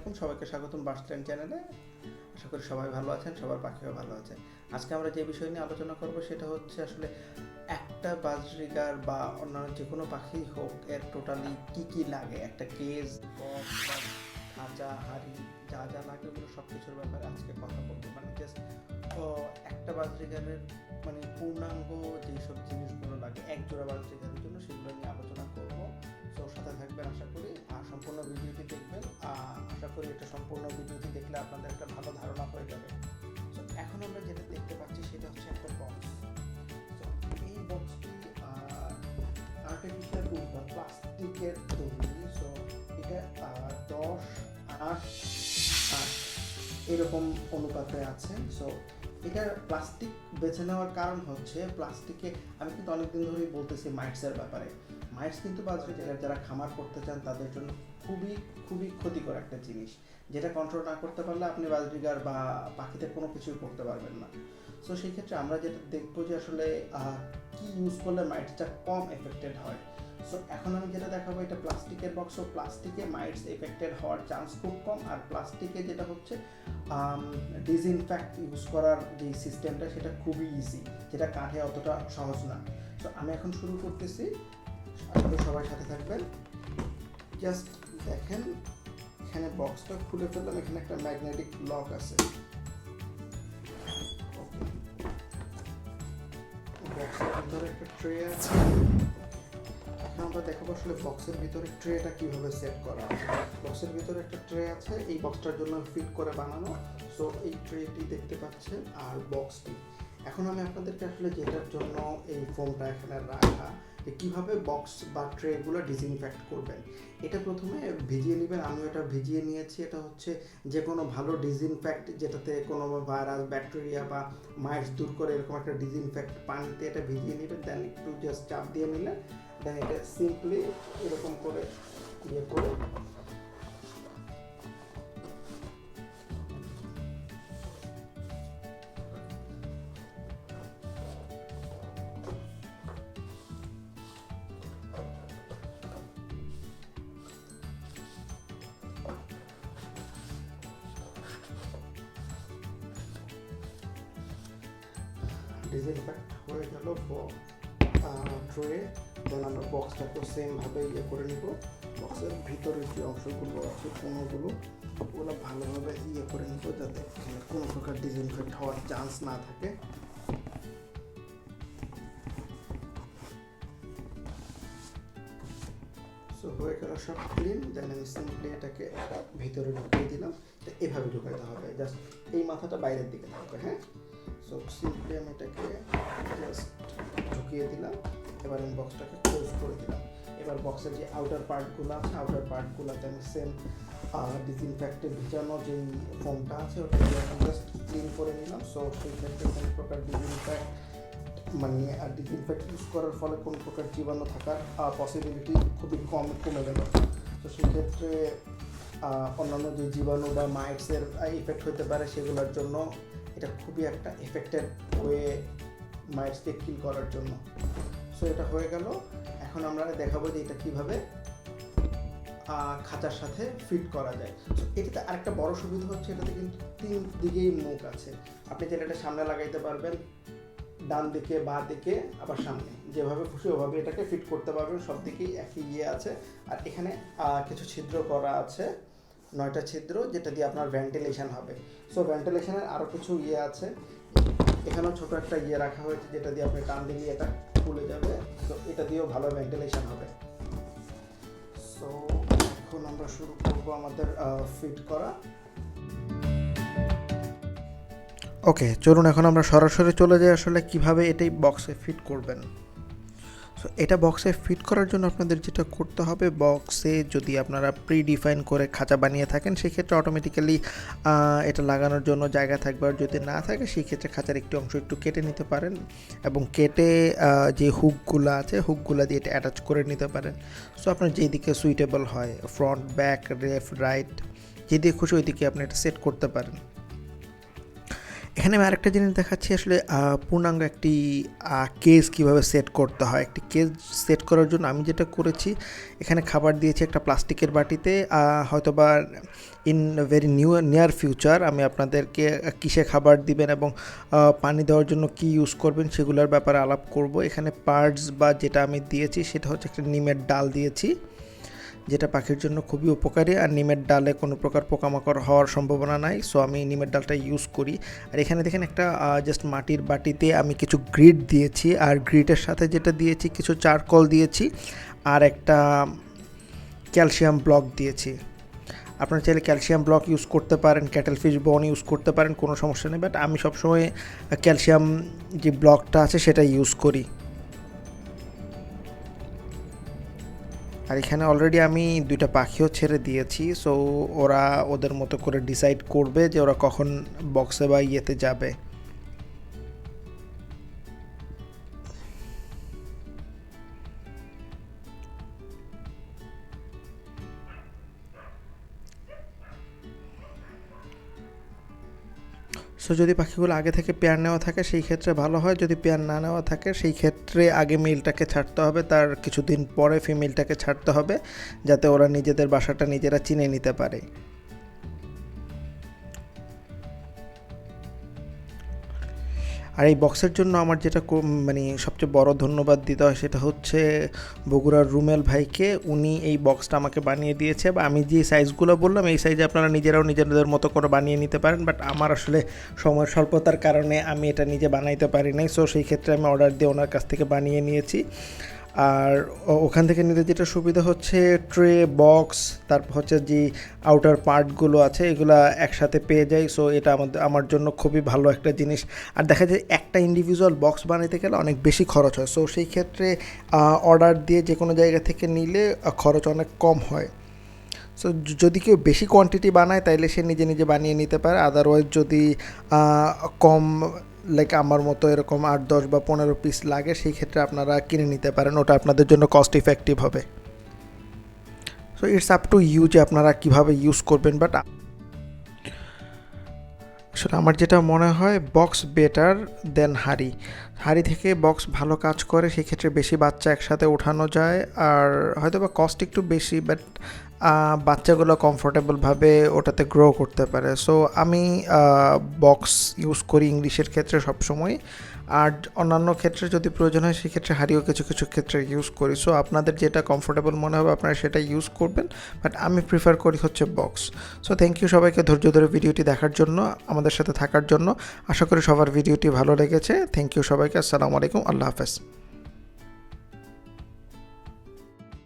আলাইকুম, সবাইকে স্বাগতম বাসস্ট্যান্ড চ্যানেলে। আশা করি সবাই ভালো আছেন, সবার পাখিও ভালো আছে। আজকে আমরা যে বিষয় নিয়ে আলোচনা করব সেটা হচ্ছে আসলে একটা বাজরিগার বা অন্যান্য যে কোনো পাখি হোক এর টোটালি কি কি লাগে, একটা কেজ, বক্স বা খাঁচা, হাড়ি, যা যা লাগে ওগুলো সব কিছুর ব্যাপারে আজকে কথা বলবো। মানে জাস্ট একটা বাজরিগারের মানে পূর্ণাঙ্গ যেসব জিনিসগুলো লাগে এক জোড়া বাজরিগারের জন্য সেগুলো নিয়ে আলোচনা করব। তো সাথে থাকবেন আশা করি, আর সম্পূর্ণ ভিডিওটি দেখবেন। আশা করি এটা সম্পূর্ণ ভিডিওটি দেখলে আপনাদের একটা ভালো ধারণা হয়ে যাবে। তো এখন আমরা যেটা দেখতে পাচ্ছি সেটা হচ্ছে একটা বক্স। তো এই বক্সটি আর্টিফিশিয়াল উড বা প্লাস্টিকের তৈরি। সো এটা 10-8 এরকম অনুপাতে আছে। সো এটার প্লাস্টিক বেছে নেওয়ার কারণ হচ্ছে প্লাস্টিকে আমি কিন্তু অনেকদিন ধরেই বলতেছি মাইটসের ব্যাপারে। মাইটস কিন্তু বাজরিগার যারা খামার করতে চান তাদের জন্য খুবই খুবই ক্ষতিকর একটা জিনিস, যেটা কন্ট্রোল না করতে পারলে আপনি বাজরিগার বা পাখিতে কোনো কিছুই করতে পারবেন না। সো সেই ক্ষেত্রে আমরা যেটা দেখবো যে আসলে কি ইউজ করলে মাইটসটা কম এফেক্টেড হয়। সো এখন আমি যেটা দেখাবো এটা প্লাস্টিকের বক্স। ও প্লাস্টিকে মাইটস এফেক্টেড হওয়ার চান্স খুব কম। আর প্লাস্টিকে যেটা হচ্ছে ডিসইনফ্যাক্ট ইউজ করার যে সিস্টেমটা সেটা খুবই ইজি, যেটা কাঠে অতটা সহজ না। সো আমি এখন শুরু করতেছি, আসলে সবাই সাথে থাকবেন। জাস্ট দেখেন এখানে বক্সটা খুলে ফেললাম, এখানে একটা ম্যাগনেটিক লক আছে। বক্সের ভিতরে একটা ট্রে আছে। এখন আমরা দেখাবো আসলে বক্সের ভিতরে ট্রেটা কিভাবে সেট করা আছে। বক্সের ভিতরে একটা ট্রে আছে, এই বক্সটার জন্য ফিট করে বানানো। সো এই ট্রেটি দেখতে পাচ্ছেন আর বক্সটি। এখন আমি আপনাদেরকে আসলে যেটার জন্য এই ফোমটা এখানে রাখা, যে কীভাবে বক্স বা ট্রেগুলো ডিসইনফেক্ট করবেন, এটা প্রথমে ভিজিয়ে নেবেন। আমিও এটা ভিজিয়ে নিয়েছি। এটা হচ্ছে যে কোনো ভালো ডিসইনফেক্ট, যেটাতে কোনো ভাইরাস, ব্যাকটেরিয়া বা মাইটস দূর করে এরকম একটা ডিসইনফেক্ট পানিতে এটা ভিজিয়ে নেবেন। দেন একটু জাস্ট চাপ দিয়ে নিলেন, দেন এটা সিম্পলি এরকম করে ইয়ে করে ডিসইনফেক্ট হয়ে গেল ট্রে। দেন আমরা বক্সটাকে সেমভাবে ইয়ে করে নিব। বক্সের ভিতরে যে অংশগুলো আছে কোনোগুলো ওগুলো ভালোভাবে ইয়ে করে নিব, যাতে এখানে কোনো প্রকার ডিসইনফেক্ট হওয়ার চান্স না থাকে। সো হয়ে গেল সব ক্লিন। দেন আমি সিম্পলি এটাকে ভিতরে ঢুকিয়ে দিলাম। এভাবে ঢুকাইতে হবে, জাস্ট এই মাথাটা বাইরের দিকে থাকবে। হ্যাঁ, সো সিম্পলি আমি এটাকে জাস্ট ঢুকিয়ে দিলাম। এবার আমি বক্সটাকে ক্লোজ করে দিলাম। এবার বক্সের যে আউটার পার্টগুলো আছে, আউটার পার্টগুলোতে আমি সেম ডিসইনফেক্টে ভিজানো যেই ফোমটা আছে ওটা দিয়ে এখন জাস্ট ক্লিন করে নিলাম। সো সেই ক্ষেত্রে কোনো প্রকার ডিসইনফেক্ট মানে আর ডিসইনফেক্ট ইউজ করার ফলে কোনো প্রকার জীবাণু থাকার পসিবিলিটি খুবই কমে গেল। তো সেক্ষেত্রে অন্যান্য যে জীবাণু বা মাইটসের ইফেক্ট হতে পারে সেগুলোর জন্য এটা খুবই একটা এফেক্টেড ওয়ে মাইটসকে কিল করার জন্য। সো এটা হয়ে গেল। এখন আমরা দেখাবো যে এটা কীভাবে খাঁচার সাথে ফিট করা যায়। সো এটাতে আরেকটা বড় সুবিধা হচ্ছে এটাতে কিন্তু 3 দিকেই মুখ আছে। আপনি যেটা এটা সামনে লাগাইতে পারবেন, ডান দিকে, বাঁ দিকে, আবার সামনে, যেভাবে খুশি ওভাবে এটাকে ফিট করতে পারবেন। সব দিকেই একই ইয়ে আছে। আর এখানে কিছু ছিদ্র করা আছে, 9টা ছিদ্র, যেটা দিয়ে আপনার ভেন্টিলেশন হবে। সো ভেন্টিলেশনের আরও কিছু ইয়ে আছে। এখানেও ছোটো একটা ইয়ে রাখা হয়েছে, যেটা দিয়ে আপনি টান দিলে এটা খুলে যাবে। তো এটা দিয়েও ভালো ভেন্টিলেশন হবে। সো এখন আমরা শুরু করবো আমাদের ফিট করা। ওকে, চলুন এখন আমরা সরাসরি চলে যাই আসলে কিভাবে এটাই বক্সে ফিট করবেন। সো এটা বক্সে ফিট করার জন্য আপনাদের যেটা করতে হবে, বক্সে যদি আপনারা প্রিডিফাইন করে খাঁচা বানিয়ে থাকেন সেক্ষেত্রে অটোমেটিক্যালি এটা লাগানোর জন্য জায়গা থাকবে। আর যদি না থাকে সেই ক্ষেত্রে খাঁচার একটি অংশ একটু কেটে নিতে পারেন এবং কেটে যে হুকগুলো আছে হুকগুলো দিয়ে এটা অ্যাটাচ করে নিতে পারেন। সো আপনার যেদিকে সুইটেবল হয়, ফ্রন্ট, ব্যাক, লেফট, রাইট, যেদিকে খুশি ওইদিকে আপনি এটা সেট করতে পারেন। এখানে আমি আরেকটা জিনিস দেখাচ্ছি আসলে পূর্ণাঙ্গ একটি কেজ কিভাবে সেট করতে হয়। একটি কেজ সেট করার জন্য আমি যেটা করেছি, এখানে খাবার দিয়েছি একটা প্লাস্টিকের বাটিতে। হয়তোবা ইন ভেরি নিয়ার ফিউচার আমি আপনাদেরকে কিসে খাবার দিবেন এবং পানি দেওয়ার জন্য কি ইউজ করবেন সেগুলোর ব্যাপারে আলাপ করব। এখানে পার্টস বা যেটা আমি দিয়েছি সেটা হচ্ছে একটা নিমের ডাল দিয়েছি, যেটা পাখির জন্য খুবই উপকারী। আর নিমের ডালে কোনো প্রকার পোকামাকড় হওয়ার সম্ভাবনা নাই, সো আমি নিমের ডালটা ইউজ করি। আর এখানে দেখেন একটা জাস্ট মাটির বাটিতে আমি কিছু গ্রিট দিয়েছি, আর গ্রিটের সাথে যেটা দিয়েছি কিছু চারকোল দিয়েছি, আর একটা ক্যালসিয়াম ব্লক দিয়েছি। আপনারা চাইলে ক্যালসিয়াম ব্লক ইউজ করতে পারেন, ক্যাটেল ফিশ বোন ইউজ করতে পারেন, কোনো সমস্যা নেই, বাট আমি সবসময় ক্যালসিয়াম যে ব্লকটা আছে সেটা ইউজ করি। আর এখানে অলরেডি আমি 2টা পাখিও ছেড়ে দিয়েছি, সো ওরা ওদের মতো করে ডিসাইড করবে যে ওরা কখন বক্সে বা ইয়েতে যাবে। সো যদি পাখিগুলো আগে থেকে পেয়ার নেওয়া থাকে সেই ক্ষেত্রে ভালো হয়, যদি পেয়ার না নেওয়া থাকে সেই ক্ষেত্রে আগে মেলটাকে ছাড়তে হবে, তার কিছুদিন পরে ফিমেলটাকে ছাড়তে হবে, যাতে ওরা নিজেদের বাসাটা নিজেরা চিনে নিতে পারে। আর এই বক্সের জন্য আমার যেটা মানে সবচেয়ে বড় ধন্যবাদ দিতে হয় সেটা হচ্ছে বগুড়ার রুমেল ভাইকে। উনি এই বক্সটা আমাকে বানিয়ে দিয়েছে, বা আমি যে সাইজগুলো বললাম এই সাইজে আপনারা নিজেরাও নিজেদের মতো করে বানিয়ে নিতে পারেন, বাট আমার আসলে সময়ের স্বল্পতার কারণে আমি এটা নিজে বানাইতে পারি নাই, সো সেই ক্ষেত্রে আমি অর্ডার দিয়ে ওনার কাছ থেকে বানিয়ে নিয়েছি। আর ওখান থেকে নিতে যেটা সুবিধা হচ্ছে ট্রে, বক্স, তারপর হচ্ছে যে আউটার পার্টগুলো আছে এগুলো একসাথে পেয়ে যাই, সো এটা আমার জন্য খুবই ভালো একটা জিনিস। আর দেখা যায় একটা ইন্ডিভিজুয়াল বক্স বানাতে গেলে অনেক বেশি খরচ হয়, সো সেই ক্ষেত্রে অর্ডার দিয়ে যে কোনো জায়গা থেকে নিলে খরচ অনেক কম হয়। সো যদি কেউ বেশি কোয়ান্টিটি বানায় তাইলে সে নিজে নিজে বানিয়ে নিতে পারে, আদারওয়াইজ যদি কম লাইক আমার মতো এরকম 8, 10 বা 15 পিস লাগে সেই ক্ষেত্রে আপনারা কিনে নিতে পারেন, ওটা আপনাদের জন্য কস্ট ইফেক্টিভ হবে। So it's up to you যে আপনারা কীভাবে ইউজ করবেন, বাট আসলে আমার যেটা মনে হয় বক্স বেটার দেন হাঁড়ি। হাঁড়ি থেকে বক্স ভালো কাজ করে, সেক্ষেত্রে বেশি বাচ্চা একসাথে ওঠানো যায়, আর হয়তো বা কস্ট একটু বেশি, বাট বাচ্চাগুলো কমফোর্টেবলভাবে ওটাতে গ্রো করতে পারে। সো আমি বক্স ইউজ করি ইংলিশের ক্ষেত্রে সবসময়, আর অন্যান্য ক্ষেত্রে যদি প্রয়োজন হয় সেক্ষেত্রে হাঁড়িও কিছু কিছু ক্ষেত্রে ইউজ করি। সো আপনাদের যেটা কমফোর্টেবল মনে হবে আপনারা সেটা ইউজ করবেন, বাট আমি প্রিফার করি হচ্ছে বক্স। সো থ্যাংক ইউ সবাইকে ধৈর্য ধরে ভিডিওটি দেখার জন্য, আমাদের সাথে থাকার জন্য। আশা করি সবার ভিডিওটি ভালো লেগেছে। থ্যাংক ইউ সবাইকে। আসসালামু আলাইকুম, আল্লাহ হাফেজ।